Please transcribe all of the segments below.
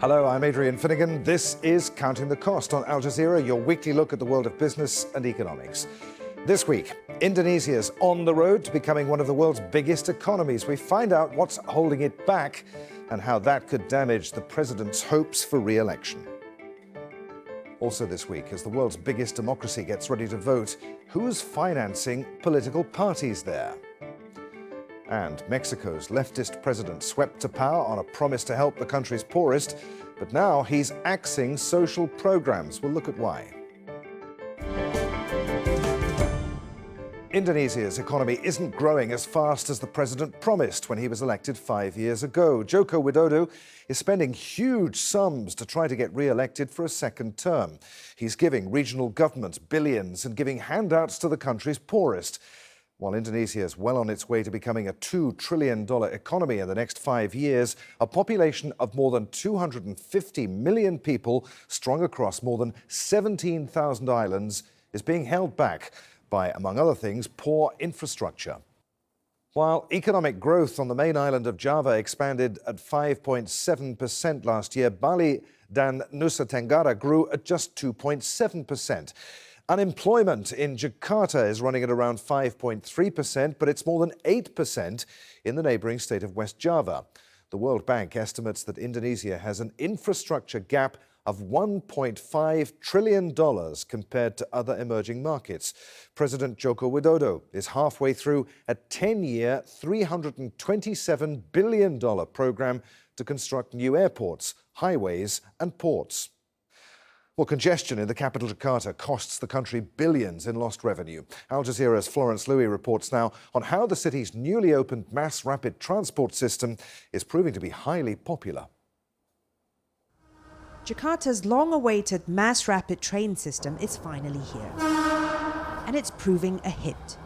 Hello, I'm Adrian Finnegan. This is Counting the Cost on Al Jazeera, your weekly look at the world of business and economics. This week, Indonesia is on the road to becoming one of the world's biggest economies. We find out what's holding it back and how that could damage the president's hopes for re-election. Also this week, as the world's biggest democracy gets ready to vote, who's financing political parties there? And Mexico's leftist president swept to power on a promise to help the country's poorest, but now he's axing social programs. We'll look at why. Indonesia's economy isn't growing as fast as the president promised when he was elected 5 years ago. Joko Widodo is spending huge sums to try to get re-elected for a second term. He's giving regional governments billions and giving handouts to the country's poorest. While Indonesia is well on its way to becoming a $2 trillion economy in the next 5 years, a population of more than 250 million people, strung across more than 17,000 islands, is being held back by, among other things, poor infrastructure. While economic growth on the main island of Java expanded at 5.7% last year, Bali dan Nusa Tenggara grew at just 2.7%. Unemployment in Jakarta is running at around 5.3%, but it's more than 8% in the neighbouring state of West Java. The World Bank estimates that Indonesia has an infrastructure gap of $1.5 trillion compared to other emerging markets. President Joko Widodo is halfway through a 10-year, $327 billion program to construct new airports, highways and ports. Well, congestion in the capital Jakarta costs the country billions in lost revenue. Al Jazeera's Florence Louis reports now on how the city's newly opened mass rapid transport system is proving to be highly popular. Jakarta's long-awaited mass rapid train system is finally here. And it's proving a hit.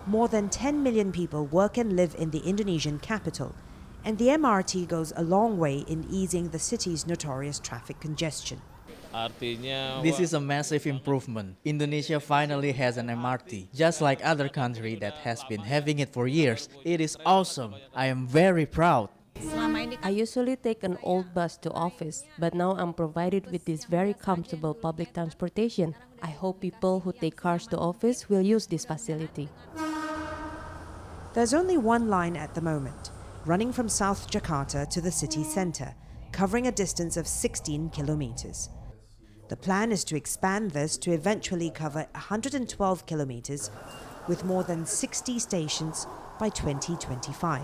More than 10 million people work and live in the Indonesian capital, and the MRT goes a long way in easing the city's notorious traffic congestion. This is a massive improvement. Indonesia finally has an MRT, just like other countries that has been having it for years. It is awesome. I am very proud. I usually take an old bus to office, but now I'm provided with this very comfortable public transportation. I hope people who take cars to office will use this facility. There's only one line at the moment, running from South Jakarta to the city centre, covering a distance of 16 kilometres. The plan is to expand this to eventually cover 112 kilometres with more than 60 stations by 2025.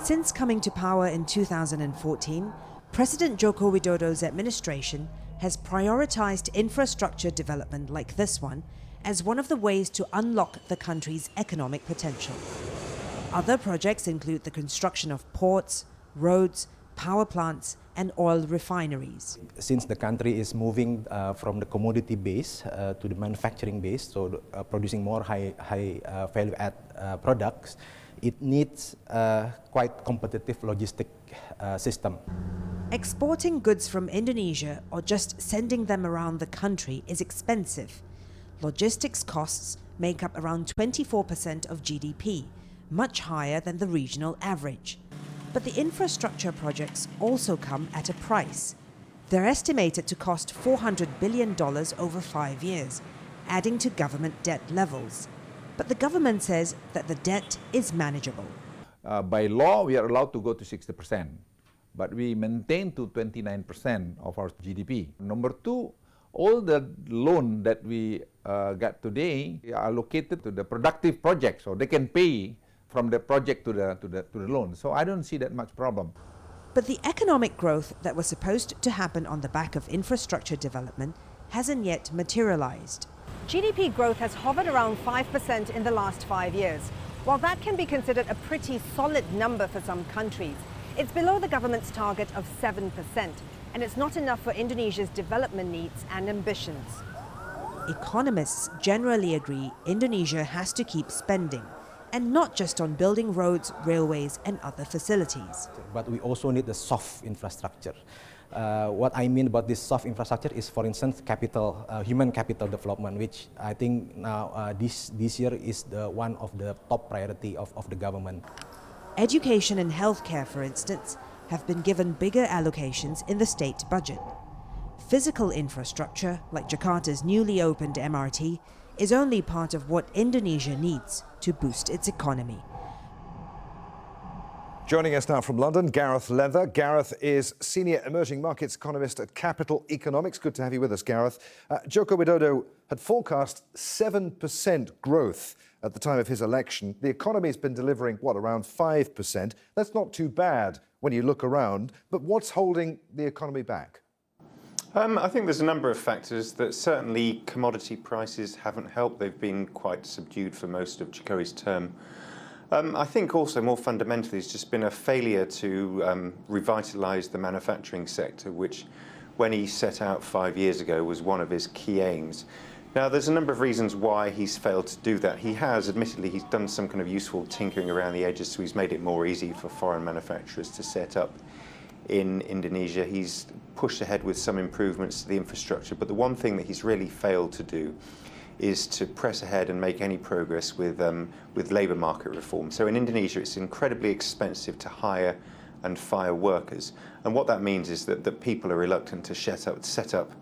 Since coming to power in 2014, President Joko Widodo's administration has prioritised infrastructure development like this one as one of the ways to unlock the country's economic potential. Other projects include the construction of ports, roads, power plants and oil refineries. Since the country is moving from the commodity base to the manufacturing base, so producing more high value-add products, it needs a quite competitive logistic system. Exporting goods from Indonesia or just sending them around the country is expensive. Logistics costs make up around 24% of GDP, much higher than the regional average. But the infrastructure projects also come at a price. They're estimated to cost $400 billion over 5 years, adding to government debt levels. But the government says that the debt is manageable. By law, we are allowed to go to 60%, but we maintain to 29% of our GDP. Number two, all the loan that we get today are allocated to the productive projects, so they can pay from the project to the loan. So I don't see that much problem. But the economic growth that was supposed to happen on the back of infrastructure development hasn't yet materialized. GDP growth has hovered around 5% in the last 5 years. While that can be considered a pretty solid number for some countries, it's below the government's target of 7%, and it's not enough for Indonesia's development needs and ambitions. Economists generally agree Indonesia has to keep spending, and not just on building roads, railways and other facilities. But we also need the soft infrastructure. What I mean about this soft infrastructure is, for instance, human capital development, which I think now this year is one of the top priority of the government. Education and healthcare, for instance, have been given bigger allocations in the state budget. Physical infrastructure, like Jakarta's newly opened MRT, is only part of what Indonesia needs to boost its economy. Joining us now from London, Gareth Leather. Gareth is Senior Emerging Markets Economist at Capital Economics. Good to have you with us, Gareth. Joko Widodo had forecast 7% growth at the time of his election. The economy's been delivering, around 5%. That's not too bad when you look around. But what's holding the economy back? I think there's a number of factors that certainly commodity prices haven't helped. They've been quite subdued for most of Jokowi's term. I think also more fundamentally it's just been a failure to revitalise the manufacturing sector, which when he set out 5 years ago was one of his key aims. Now there's a number of reasons why he's failed to do that. He has, admittedly, he's done some kind of useful tinkering around the edges, so he's made it more easy for foreign manufacturers to set up in Indonesia. He's pushed ahead with some improvements to the infrastructure, but the one thing that he's really failed to do is to press ahead and make any progress with labour market reform. So in Indonesia, it's incredibly expensive to hire and fire workers. And what that means is that people are reluctant to set up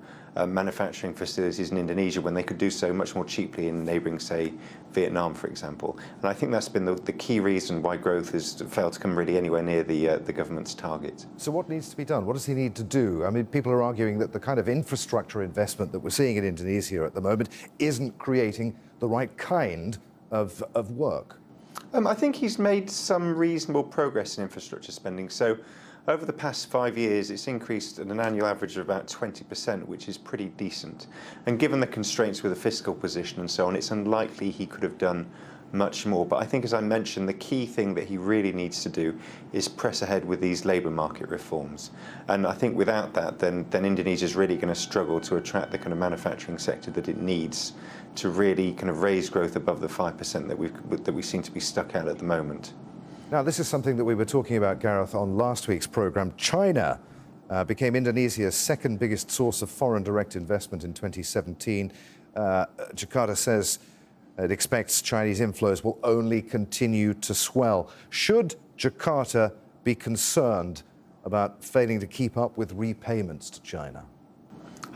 manufacturing facilities in Indonesia when they could do so much more cheaply in neighbouring, say, Vietnam, for example. And I think that's been the key reason why growth has failed to come really anywhere near the government's target. So what needs to be done? What does he need to do? I mean, people are arguing that the kind of infrastructure investment that we're seeing in Indonesia at the moment isn't creating the right kind of work. I think he's made some reasonable progress in infrastructure spending. So over the past 5 years, it's increased at an annual average of about 20%, which is pretty decent. And given the constraints with the fiscal position and so on, it's unlikely he could have done much more. But I think, as I mentioned, the key thing that he really needs to do is press ahead with these labour market reforms. And I think without that, then Indonesia is really going to struggle to attract the kind of manufacturing sector that it needs to really kind of raise growth above the 5% that we seem to be stuck at the moment. Now, this is something that we were talking about, Gareth, on last week's programme. China became Indonesia's second biggest source of foreign direct investment in 2017. Jakarta says it expects Chinese inflows will only continue to swell. Should Jakarta be concerned about failing to keep up with repayments to China?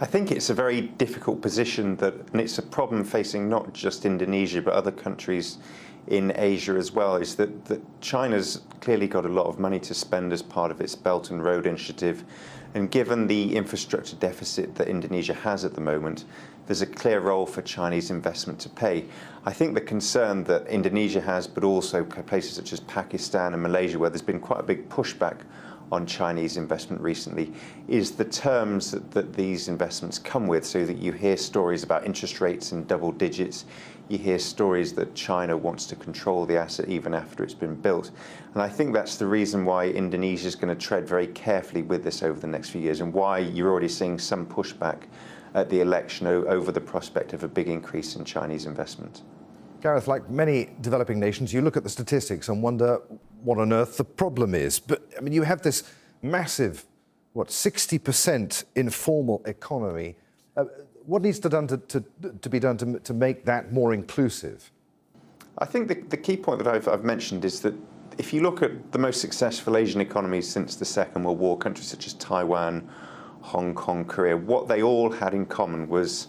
I think it's a very difficult position, and it's a problem facing not just Indonesia but other countries in Asia as well, is that China's clearly got a lot of money to spend as part of its Belt and Road Initiative. And given the infrastructure deficit that Indonesia has at the moment, there's a clear role for Chinese investment to pay. I think the concern that Indonesia has, but also places such as Pakistan and Malaysia, where there's been quite a big pushback on Chinese investment recently, is the terms that these investments come with, so that you hear stories about interest rates in double digits. You hear stories that China wants to control the asset even after it's been built. And I think that's the reason why Indonesia is going to tread very carefully with this over the next few years, and why you're already seeing some pushback at the election over the prospect of a big increase in Chinese investment. Gareth, like many developing nations, you look at the statistics and wonder what on earth the problem is. But, I mean, you have this massive, 60% informal economy. What needs to be done to make that more inclusive? I think the key point that I've mentioned is that if you look at the most successful Asian economies since the Second World War, countries such as Taiwan, Hong Kong, Korea, what they all had in common was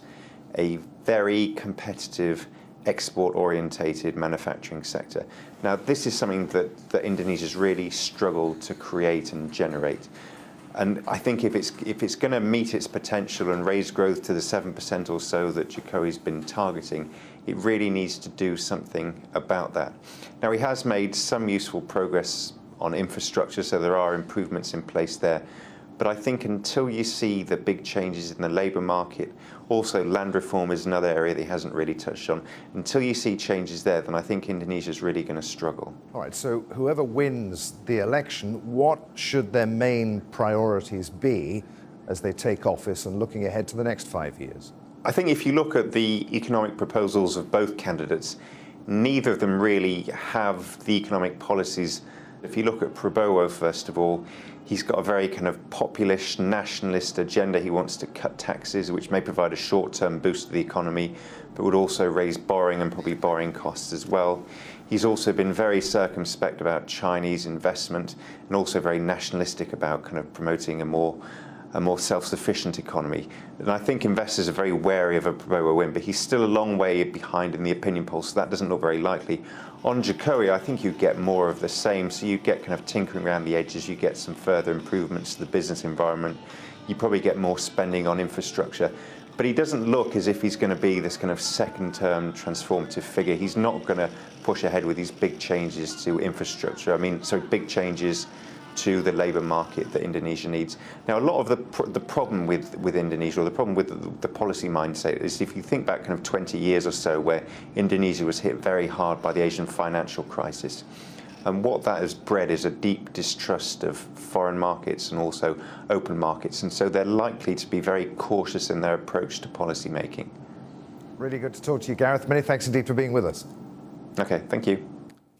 a very competitive, export-orientated manufacturing sector. Now, this is something that Indonesia's really struggled to create and generate. And I think if it's going to meet its potential and raise growth to the 7% or so that Jokowi's been targeting, it really needs to do something about that. Now, he has made some useful progress on infrastructure, so there are improvements in place there. But I think until you see the big changes in the labour market, also land reform is another area that he hasn't really touched on. Until you see changes there, then I think Indonesia's really going to struggle. All right, so whoever wins the election, what should their main priorities be as they take office and looking ahead to the next 5 years? I think if you look at the economic proposals of both candidates, neither of them really have the economic policies If you look at Prabowo, first of all, he's got a very kind of populist, nationalist agenda. He wants to cut taxes, which may provide a short-term boost to the economy, but would also raise borrowing and probably borrowing costs as well. He's also been very circumspect about Chinese investment and also very nationalistic about kind of promoting a more self-sufficient economy. And I think investors are very wary of a Prabowo win, but he's still a long way behind in the opinion polls, so that doesn't look very likely. On Jokowi, I think you get more of the same, so you get kind of tinkering around the edges, you get some further improvements to the business environment, you probably get more spending on infrastructure. But he doesn't look as if he's going to be this kind of second-term transformative figure. He's not going to push ahead with these big changes to infrastructure. Big changes to the labour market that Indonesia needs. Now, a lot of the problem with Indonesia, or the problem with the policy mindset, is if you think back kind of 20 years or so, where Indonesia was hit very hard by the Asian financial crisis. And what that has bred is a deep distrust of foreign markets and also open markets. And so they're likely to be very cautious in their approach to policy making. Really good to talk to you, Gareth. Many thanks indeed for being with us. Okay, thank you.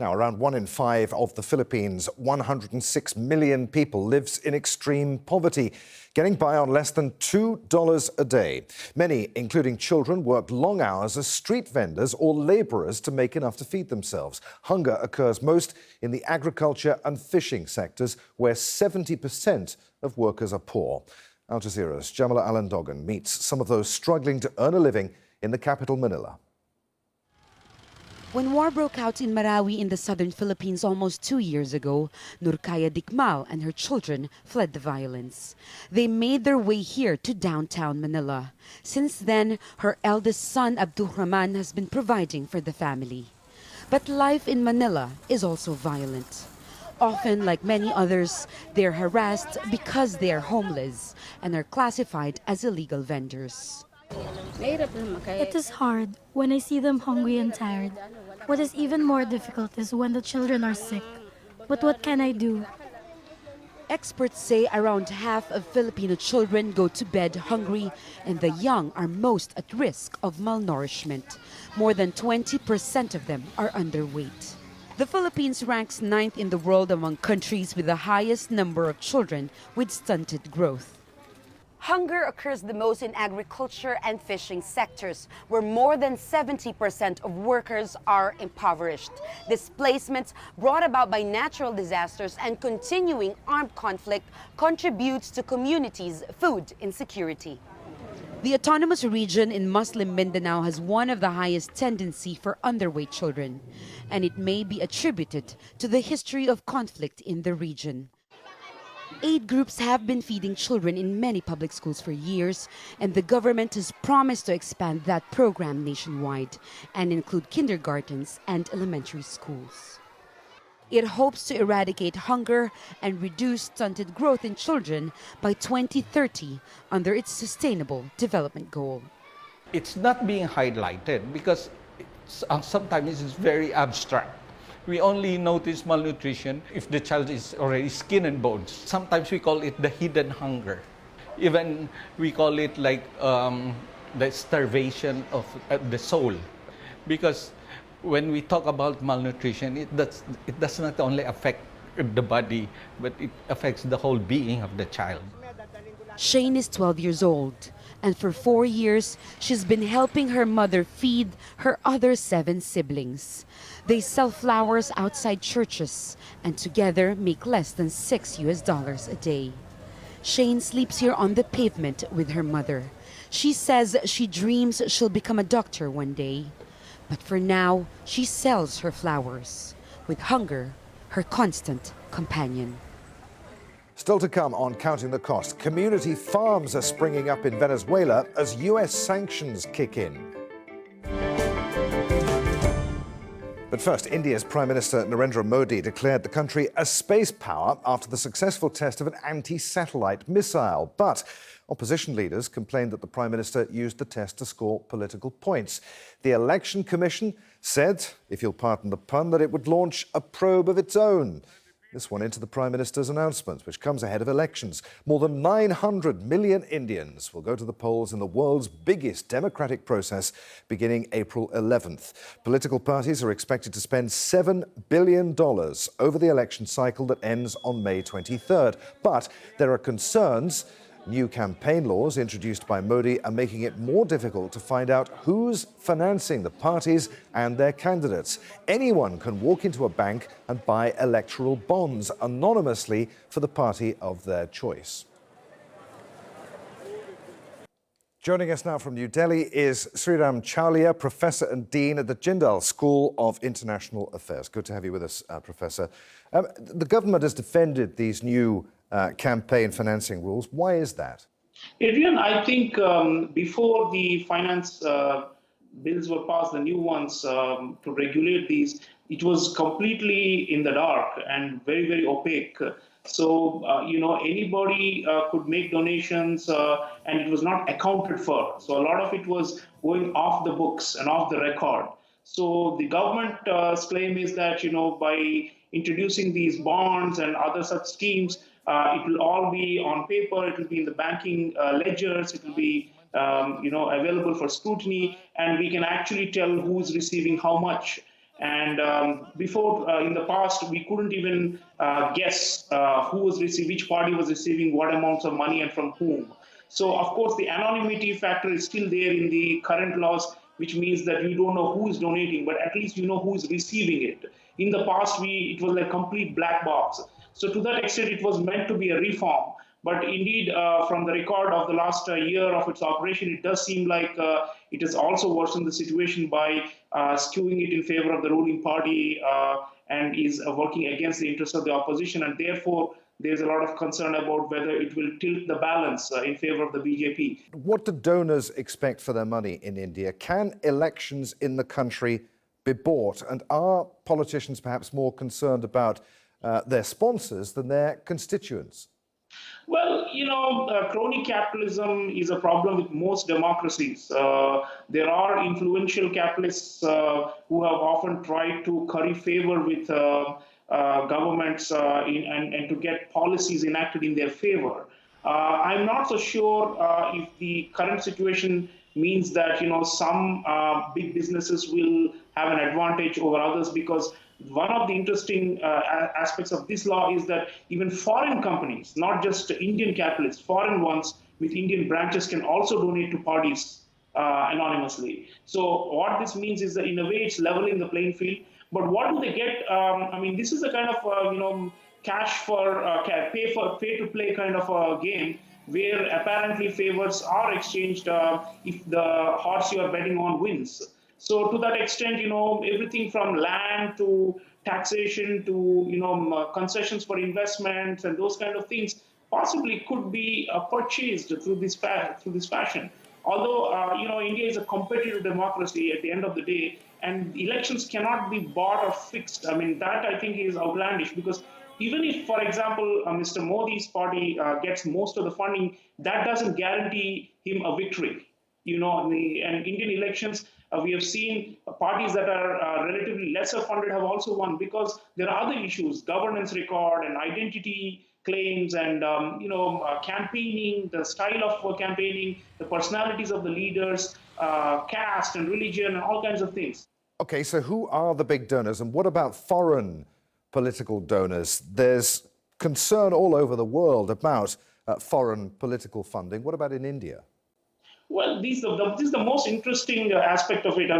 Now, around 1 in 5 of the Philippines' 106 million people lives in extreme poverty, getting by on less than $2 a day. Many, including children, work long hours as street vendors or labourers to make enough to feed themselves. Hunger occurs most in the agriculture and fishing sectors, where 70% of workers are poor. Al Jazeera's Jamila Alandogan meets some of those struggling to earn a living in the capital, Manila. When war broke out in Marawi in the southern Philippines almost 2 years ago, Nurkaya Dikmal and her children fled the violence. They made their way here to downtown Manila. Since then, her eldest son, Abdurrahman, has been providing for the family. But life in Manila is also violent. Often, like many others, they're harassed because they are homeless and are classified as illegal vendors. It is hard when I see them hungry and tired. What is even more difficult is when the children are sick. But what can I do? Experts say around half of Filipino children go to bed hungry, and the young are most at risk of malnourishment. More than 20% of them are underweight. The Philippines ranks 9th in the world among countries with the highest number of children with stunted growth. Hunger occurs the most in agriculture and fishing sectors, where more than 70% of workers are impoverished. Displacements brought about by natural disasters and continuing armed conflict contributes to communities' food insecurity. The autonomous region in Muslim Mindanao has one of the highest tendency for underweight children, and it may be attributed to the history of conflict in the region. Aid groups have been feeding children in many public schools for years, and the government has promised to expand that program nationwide and include kindergartens and elementary schools. It hopes to eradicate hunger and reduce stunted growth in children by 2030 under its Sustainable Development Goal. It's not being highlighted because sometimes it's very abstract. We only notice malnutrition if the child is already skin and bones. Sometimes we call it the hidden hunger. Even we call it like the starvation of the soul. Because when we talk about malnutrition, it does not only affect the body, but it affects the whole being of the child. Shane is 12 years old, and for 4 years, she's been helping her mother feed her other 7 siblings. They sell flowers outside churches and together make less than $6 a day. Shane sleeps here on the pavement with her mother. She says she dreams she'll become a doctor one day. But for now, she sells her flowers, with hunger her constant companion. Still to come on Counting the Cost, community farms are springing up in Venezuela as US sanctions kick in. But first, India's Prime Minister Narendra Modi declared the country a space power after the successful test of an anti-satellite missile. But opposition leaders complained that the Prime Minister used the test to score political points. The Election Commission said, if you'll pardon the pun, that it would launch a probe of its own. This one into the Prime Minister's announcement, which comes ahead of elections. More than 900 million Indians will go to the polls in the world's biggest democratic process beginning April 11th. Political parties are expected to spend $7 billion over the election cycle that ends on May 23rd. But there are concerns. New campaign laws introduced by Modi are making it more difficult to find out who's financing the parties and their candidates. Anyone can walk into a bank and buy electoral bonds anonymously for the party of their choice. Joining us now from New Delhi is Sriram Chaulia, Professor and Dean at the Jindal School of International Affairs. Good to have you with us, Professor. The government has defended these new campaign financing rules. Why is that? Adrian, I think before the finance bills were passed, the new ones to regulate these, it was completely in the dark and very, very opaque. So, anybody could make donations and it was not accounted for. So a lot of it was going off the books and off the record. So the government's claim is that, by introducing these bonds and other such schemes, it will all be on paper, it will be in the banking ledgers, it will be available for scrutiny, and we can actually tell who's receiving how much. And before, in the past, we couldn't even guess which party was receiving what amounts of money and from whom. So, of course, the anonymity factor is still there in the current laws, which means that you don't know who is donating, but at least you know who is receiving it. In the past, it was a complete black box. So to that extent, it was meant to be a reform. But indeed, from the record of the last year of its operation, it does seem like it has also worsened the situation by skewing it in favor of the ruling party and is working against the interests of the opposition. And therefore, there's a lot of concern about whether it will tilt the balance in favor of the BJP. What do donors expect for their money in India? Can elections in the country be bought? And are politicians perhaps more concerned about their sponsors than their constituents? Well, crony capitalism is a problem with most democracies. There are influential capitalists who have often tried to curry favor with governments and to get policies enacted in their favor. I'm not so sure if the current situation means that some big businesses will have an advantage over others, because one of the interesting aspects of this law is that even foreign companies, not just Indian capitalists, foreign ones with Indian branches can also donate to parties anonymously. So what this means is that in a way it's leveling the playing field. But what do they get? This is a kind of cash for pay to play kind of a game, where apparently favors are exchanged if the horse you are betting on wins. So to that extent, everything from land to taxation to concessions for investments and those kind of things possibly could be purchased through this fashion. Although India is a competitive democracy at the end of the day, and elections cannot be bought or fixed. That I think is outlandish, because even if, for example, Mr. Modi's party gets most of the funding, that doesn't guarantee him a victory. And Indian elections, we have seen parties that are relatively lesser funded have also won, because there are other issues, governance record and identity claims and campaigning, the style of campaigning, the personalities of the leaders, caste and religion and all kinds of things. Okay, so who are the big donors, and what about foreign political donors? There's concern all over the world about foreign political funding. What about in India? Well, this is the most interesting aspect of it.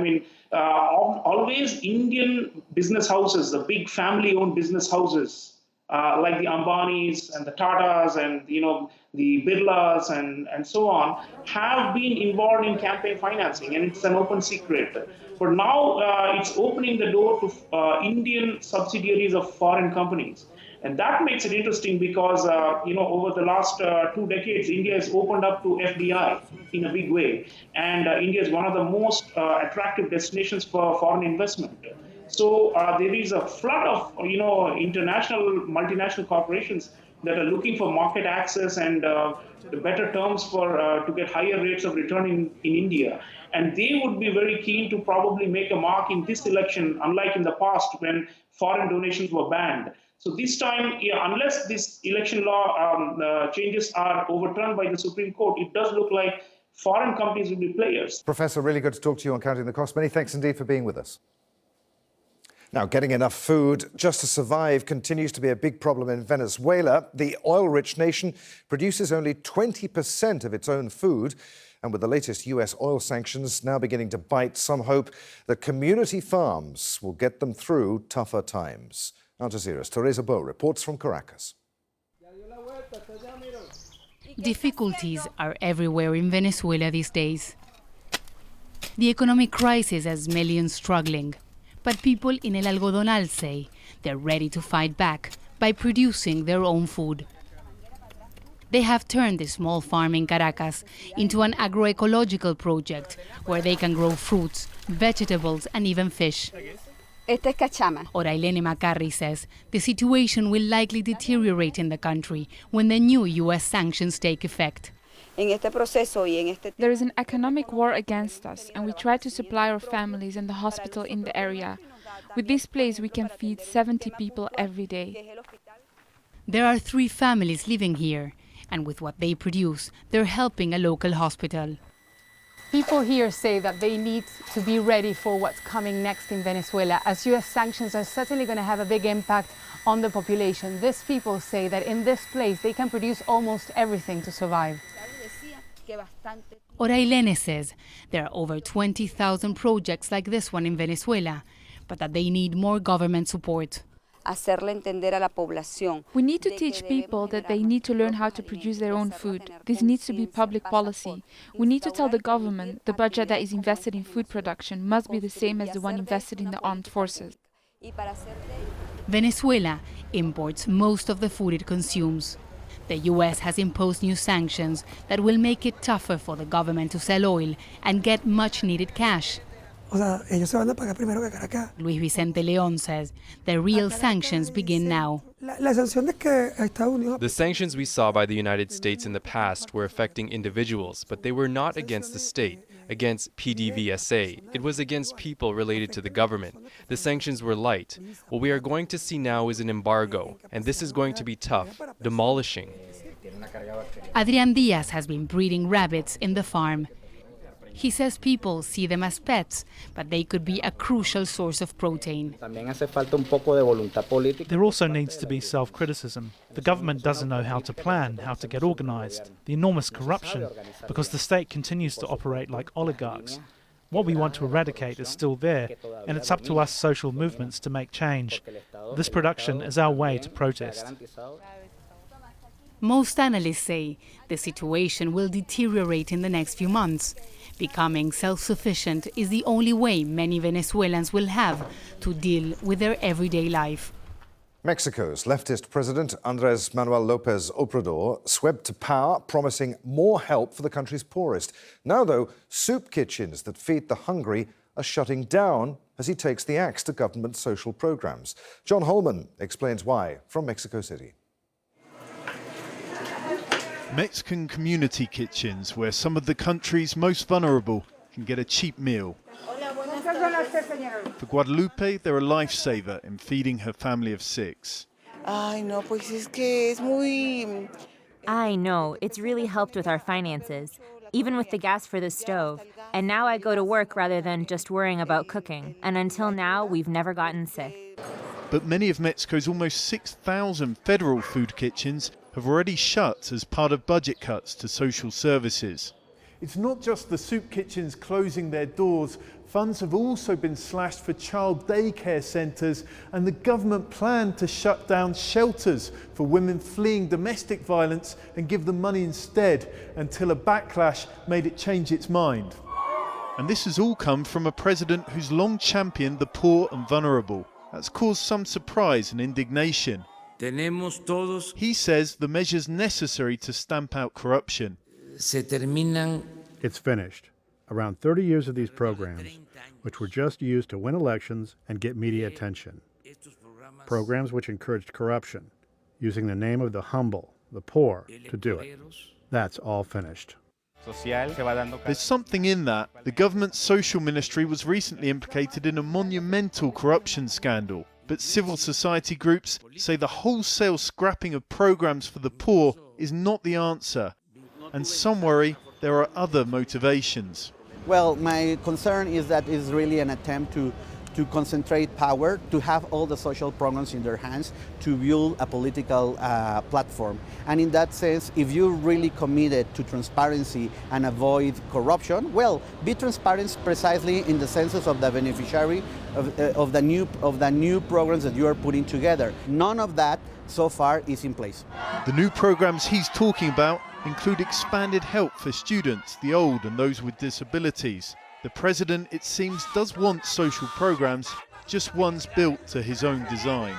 Always Indian business houses, the big family-owned business houses, like the Ambanis and the Tatas and the Birlas and so on, have been involved in campaign financing, and it's an open secret. But now it's opening the door to Indian subsidiaries of foreign companies. And that makes it interesting because, over the last 2 decades, India has opened up to FDI in a big way. And India is one of the most attractive destinations for foreign investment. So there is a flood of, international, multinational corporations that are looking for market access and the better terms for to get higher rates of return in India. And they would be very keen to probably make a mark in this election, unlike in the past when foreign donations were banned. So this time, unless this election law changes are overturned by the Supreme Court, it does look like foreign companies will be players. Professor, really good to talk to you on Counting the Cost. Many thanks indeed for being with us. Now, getting enough food just to survive continues to be a big problem in Venezuela. The oil-rich nation produces only 20% of its own food. And with the latest US oil sanctions now beginning to bite, some hope that community farms will get them through tougher times. Al Jazeera's Teresa Bo reports from Caracas. Difficulties are everywhere in Venezuela these days. The economic crisis has millions struggling. But people in El Algodonal say they're ready to fight back by producing their own food. They have turned this small farm in Caracas into an agroecological project where they can grow fruits, vegetables, and even fish. Orailene Macarri says the situation will likely deteriorate in the country when the new US sanctions take effect. There is an economic war against us, and we try to supply our families and the hospital in the area. With this place, we can feed 70 people every day. There are 3 families living here, and with what they produce, they're helping a local hospital. People here say that they need to be ready for what's coming next in Venezuela, as US sanctions are certainly going to have a big impact on the population. These people say that in this place, they can produce almost everything to survive. Orailene says there are over 20,000 projects like this one in Venezuela, but that they need more government support. We need to teach people that they need to learn how to produce their own food. This needs to be public policy. We need to tell the government the budget that is invested in food production must be the same as the one invested in the armed forces. Venezuela imports most of the food it consumes. The US has imposed new sanctions that will make it tougher for the government to sell oil and get much-needed cash. Luis Vicente León says the real sanctions begin now. The sanctions we saw by the United States in the past were affecting individuals, but they were not against the state, against PDVSA. It was against people related to the government. The sanctions were light. What we are going to see now is an embargo, and this is going to be tough, demolishing. Adrián Díaz has been breeding rabbits in the farm. He says people see them as pets, but they could be a crucial source of protein. There also needs to be self-criticism. The government doesn't know how to plan, how to get organized, the enormous corruption, because the state continues to operate like oligarchs. What we want to eradicate is still there, and it's up to us social movements to make change. This production is our way to protest. Most analysts say the situation will deteriorate in the next few months. Becoming self-sufficient is the only way many Venezuelans will have to deal with their everyday life. Mexico's leftist president, Andrés Manuel López Obrador, swept to power, promising more help for the country's poorest. Now, though, soup kitchens that feed the hungry are shutting down as he takes the axe to government social programs. John Holman explains why from Mexico City. Mexican community kitchens, where some of the country's most vulnerable can get a cheap meal. For Guadalupe, they're a lifesaver in feeding her family of 6. I know, it's really helped with our finances, even with the gas for the stove. And now I go to work rather than just worrying about cooking. And until now, we've never gotten sick. But many of Mexico's almost 6,000 federal food kitchens have already shut as part of budget cuts to social services. It's not just the soup kitchens closing their doors. Funds have also been slashed for child daycare centres, and the government planned to shut down shelters for women fleeing domestic violence and give them money instead, until a backlash made it change its mind. And this has all come from a president who's long championed the poor and vulnerable. That's caused some surprise and indignation. He says the measures necessary to stamp out corruption. It's finished. Around 30 years of these programs, which were just used to win elections and get media attention. Programs which encouraged corruption, using the name of the humble, the poor, to do it. That's all finished. There's something in that. The government's social ministry was recently implicated in a monumental corruption scandal. But civil society groups say the wholesale scrapping of programs for the poor is not the answer. And some worry there are other motivations. Well, my concern is that it's really an attempt to concentrate power, to have all the social programs in their hands, to build a political platform. And in that sense, if you're really committed to transparency and avoid corruption, well, be transparent precisely in the senses of the beneficiary of the new programs that you are putting together. None of that so far is in place. The new programs he's talking about include expanded help for students, the old and those with disabilities. The president, it seems, does want social programs, just ones built to his own design.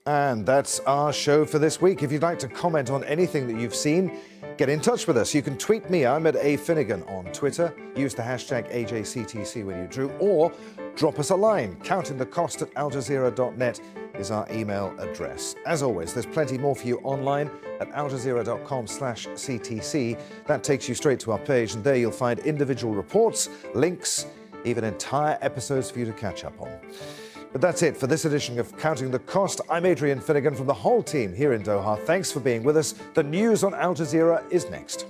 And that's our show for this week. If you'd like to comment on anything that you've seen, get in touch with us. You can tweet me. I'm at @afinnegan on Twitter. Use the hashtag AJCTC when you drew, or drop us a line. countingthecost@aljazeera.net is our email address. As always, there's plenty more for you online at aljazeera.com/CTC. That takes you straight to our page, and there you'll find individual reports, links, even entire episodes for you to catch up on. But that's it for this edition of Counting the Cost. I'm Adrian Finnegan from the whole team here in Doha. Thanks for being with us. The news on Al Jazeera is next.